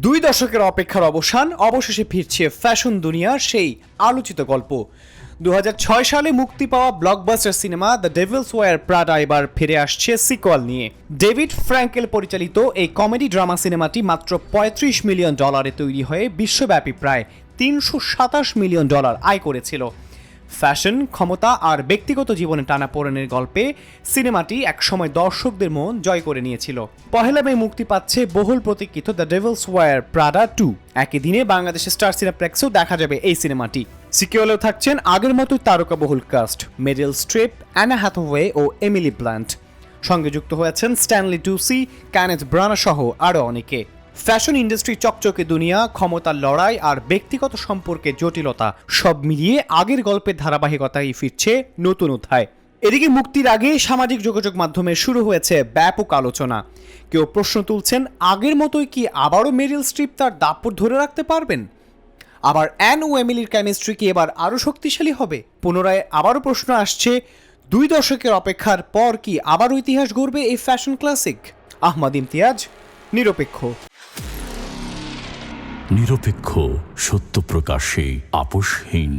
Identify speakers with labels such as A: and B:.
A: দুই দশকের অপেক্ষার অবসান, অবশেষে ফিরছে ফ্যাশন দুনিয়ার সেই আলোচিত গল্প। 2006 সালে মুক্তি পাওয়া blockbuster cinema the Devils Wear Prada এবার ফিরে আসছে সিকোয়াল নিয়ে। ডেভিড ফ্র্যাঙ্কেল পরিচালিত এই কমেডি ড্রামা সিনেমাটি মাত্র $35 মিলিয়ন তৈরি হয়ে বিশ্বব্যাপী প্রায় $327 মিলিয়ন আয় করেছিল। ফ্যাশন, ক্ষমতা আর ব্যক্তিগত জীবনে টানাপোড়েনের গল্পে সিনেমাটি একসময় দর্শকদের মন জয় করে নিয়েছিল। পহেলা মে মুক্তি পাচ্ছে বহুল প্রতীক্ষিত দ্য ডেভিলস ওয়্যার প্রাডা 2। একই দিনে বাংলাদেশের স্টার সিনেপ্লেক্সেও দেখা যাবে এই সিনেমাটি। সিকিউলেও থাকছেন আগের মতোই তারকাবহুল cast, Meryl Streep, Anne Hathaway ও এমিলি ব্লান্ট। সঙ্গে যুক্ত হয়েছেন স্ট্যানলি টুসি, কেনেথ ব্রানা সহ আরও অনেকে। ফ্যাশন ইন্ডাস্ট্রি চকচকে দুনিয়া, ক্ষমতার লড়াই আর ব্যক্তিগত সম্পর্কের জটিলতা সব মিলিয়ে আগের গল্পের ধারাবাহিকতায় ফিরছে নতুন অধ্যায়। এদিকে মুক্তির আগে সামাজিক যোগাযোগ মাধ্যমে শুরু হয়েছে ব্যাপক আলোচনা। কেউ প্রশ্ন তুলছেন, আগের মতোই কি আবারও মেরিল স্ট্রিপ তার দাপট ধরে রাখতে পারবেন? আবার অ্যান ও এমিলির কেমিস্ট্রি কি এবার আরও শক্তিশালী হবে? পুনরায় আবারও প্রশ্ন আসছে, 2 দশকের অপেক্ষার পর কি আবারও ইতিহাস গড়বে এই ফ্যাশন ক্লাসিক? আহমদ ইমতিয়াজ, নিরপেক্ষ।
B: নিরপেক্ষ, সত্য প্রকাশে আপোষহীন।